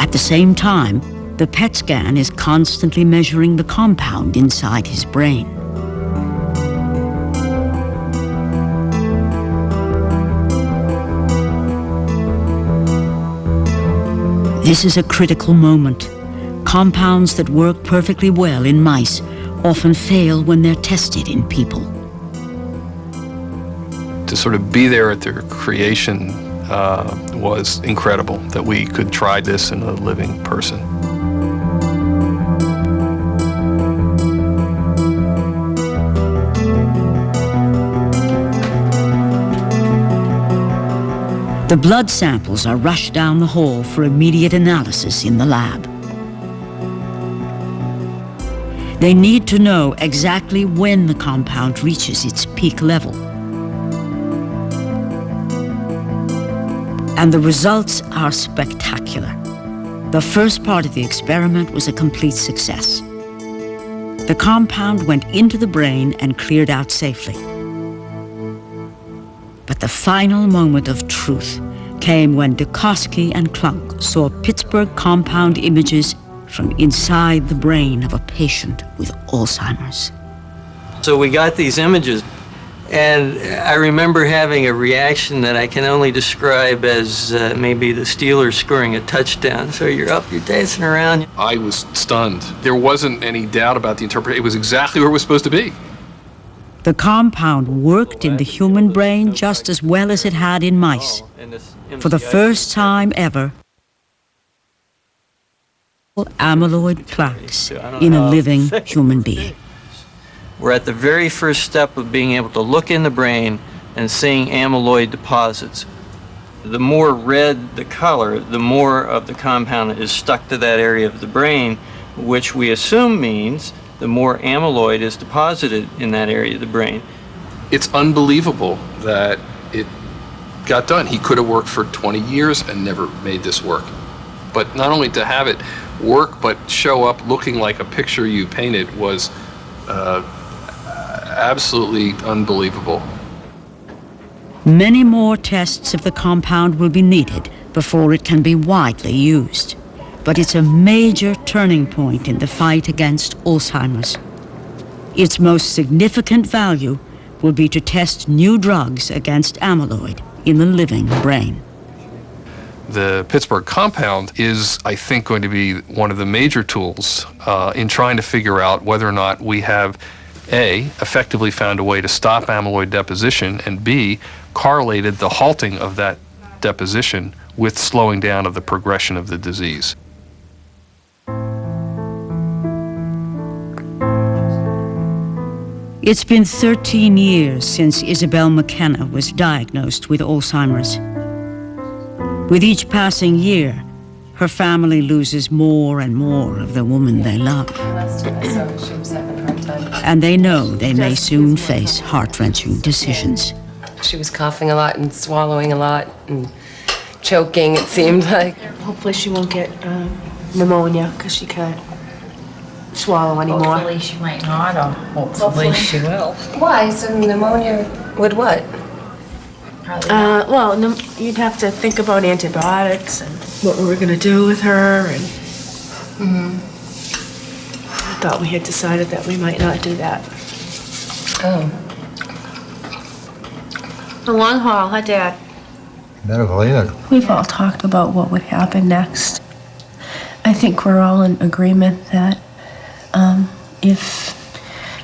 At the same time, the PET scan is constantly measuring the compound inside his brain. This is a critical moment. Compounds that work perfectly well in mice often fail when they're tested in people. To sort of be there at their creation was incredible, that we could try this in a living person. The blood samples are rushed down the hall for immediate analysis in the lab. They need to know exactly when the compound reaches its peak level. And the results are spectacular. The first part of the experiment was a complete success. The compound went into the brain and cleared out safely. But the final moment of truth came when Dukoski and Klunk saw Pittsburgh compound images from inside the brain of a patient with Alzheimer's. So we got these images, and I remember having a reaction that I can only describe as maybe the Steelers scoring a touchdown. So you're up, you're dancing around. I was stunned. There wasn't any doubt about the interpretation. It was exactly where it was supposed to be. The compound worked in the human brain just as well as it had in mice. For the first time ever, amyloid plaques in a living human being. We're at the very first step of being able to look in the brain and seeing amyloid deposits. The more red the color, the more of the compound is stuck to that area of the brain, which we assume means the more amyloid is deposited in that area of the brain. It's unbelievable that it got done. He could have worked for 20 years and never made this work. But not only to have it work, but show up looking like a picture you painted was absolutely unbelievable. Many more tests of the compound will be needed before it can be widely used. But it's a major turning point in the fight against Alzheimer's. Its most significant value will be to test new drugs against amyloid in the living brain. The Pittsburgh compound is, I think, going to be one of the major tools in trying to figure out whether or not we have, A, effectively found a way to stop amyloid deposition, and B, correlated the halting of that deposition with slowing down of the progression of the disease. It's been 13 years since Isabel McKenna was diagnosed with Alzheimer's. With each passing year, her family loses more and more of the woman they love. And they know they may soon face heart-wrenching decisions. She was coughing a lot and swallowing a lot and choking, it seemed like. Hopefully she won't get pneumonia because she can't swallow anymore. Hopefully she might not, or hopefully she will. Why? So pneumonia would what? Well, you'd have to think about antibiotics and what we were going to do with her. And I thought we had decided that we might not do that. Oh. The long haul, huh, Dad? Medical, yeah. We've all talked about what would happen next. I think we're all in agreement that if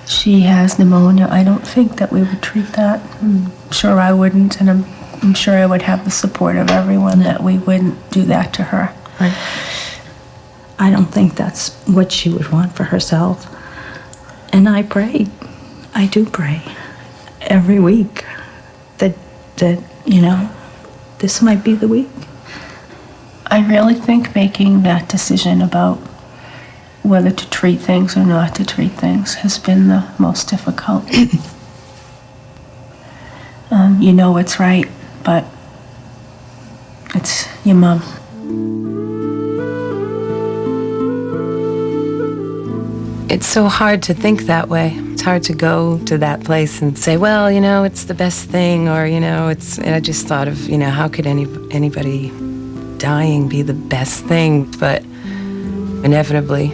she has pneumonia, I don't think that we would treat that. I'm sure I wouldn't, and I'm sure I would have the support of everyone that we wouldn't do that to her. I don't think that's what she would want for herself. And I pray, I do pray every week that you know, this might be the week. I really think making that decision about whether to treat things or not to treat things has been the most difficult. You know what's right, but it's your mom. It's so hard to think that way. It's hard to go to that place and say, well, you know, it's the best thing, or, you know, I just thought of, you know, how could anybody dying be the best thing, but inevitably,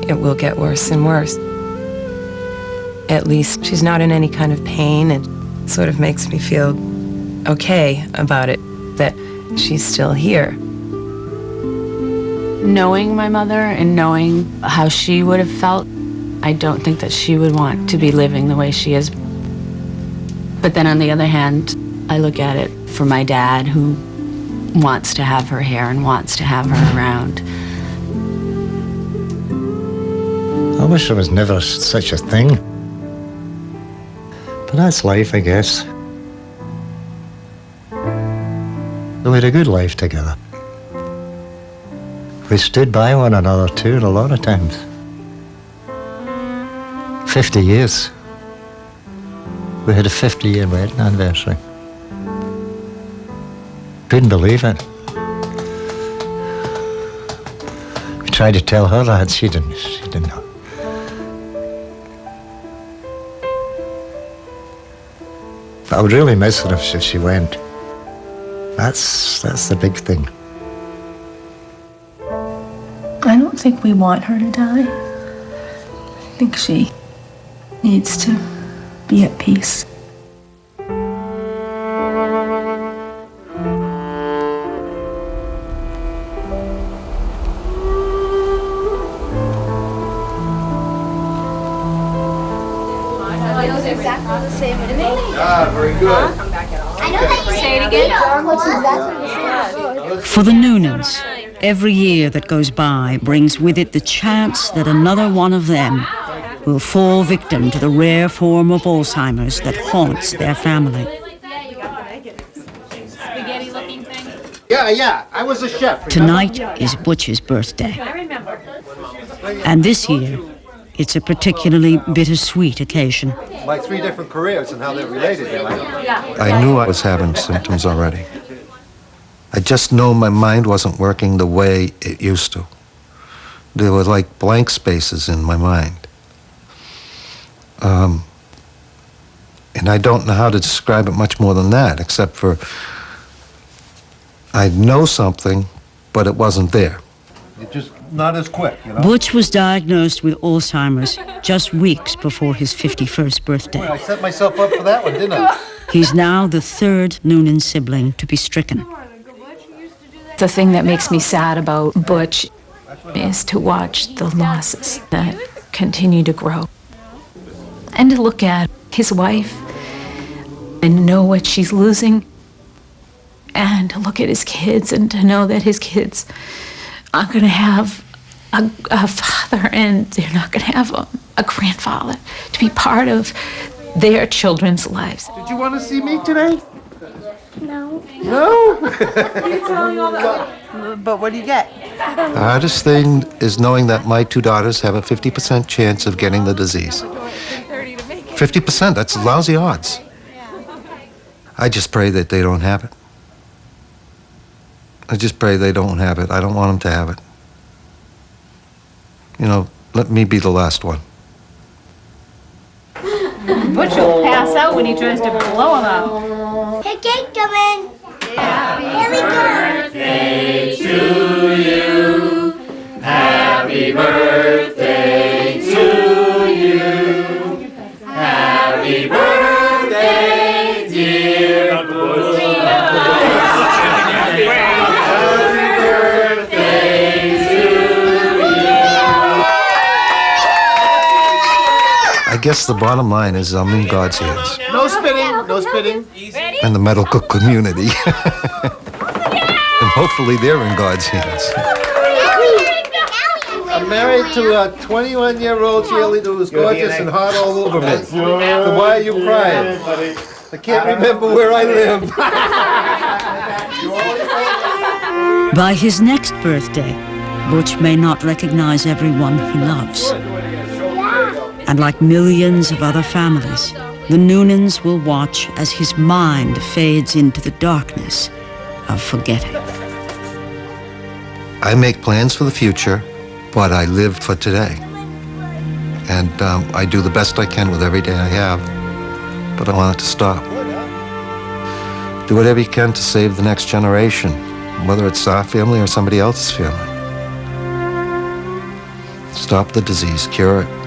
it will get worse and worse. At least she's not in any kind of pain. It sort of makes me feel okay about it, that she's still here. Knowing my mother and knowing how she would have felt, I don't think that she would want to be living the way she is. But then on the other hand, I look at it for my dad, who wants to have her here and wants to have her around. I wish there was never such a thing. But that's life, I guess. We had a good life together. We stood by one another too a lot of times. 50 years. We had a 50-year wedding anniversary. Couldn't believe it. We tried to tell her that, she didn't know. But I would really miss her if she went. That's the big thing. I don't think we want her to die. I think she needs to be at peace. For the Noonans, every year that goes by brings with it the chance that another one of them will fall victim to the rare form of Alzheimer's that haunts their family. Yeah, I was a chef. Tonight is Butch's birthday. And this year, it's a particularly bittersweet occasion. My 3 different careers and how they're related. I knew I was having symptoms already. I just know my mind wasn't working the way it used to. There were like blank spaces in my mind. And I don't know how to describe it much more than that, except for I know something, but it wasn't there. It's just not as quick, you know? Butch was diagnosed with Alzheimer's just weeks before his 51st birthday. Boy, I set myself up for that one, didn't I? He's now the 3rd Noonan sibling to be stricken. The thing that makes me sad about Butch is to watch the losses that continue to grow. And to look at his wife and know what she's losing. And to look at his kids and to know that his kids aren't going to have a father and they're not going to have a grandfather to be part of their children's lives. Did you want to see me today? No. No? But what do you get? The hardest thing is knowing that my 2 daughters have a 50% chance of getting the disease. 50%, that's lousy odds. I just pray that they don't have it. I just pray they don't have it. I don't want them to have it. You know, let me be the last one. Butch will pass out when he tries to blow him up. Hey, cake coming. Happy birthday to you. Happy birthday to you. Happy birthday, dear Butch. Happy birthday to you. I guess the bottom line is I'm in God's hands No spitting, no spitting. and the medical community. And hopefully they're in God's hands. I'm married to a 21-year-old cheerleader who's gorgeous and hot all over me. So why are you crying? I can't remember where I live. By his next birthday, Butch may not recognize everyone he loves. And like millions of other families, the Noonans will watch as his mind fades into the darkness of forgetting. I make plans for the future, but I live for today. And I do the best I can with every day I have, but I want it to stop. Do whatever you can to save the next generation. whether it's our family or somebody else's family. Stop the disease, cure it.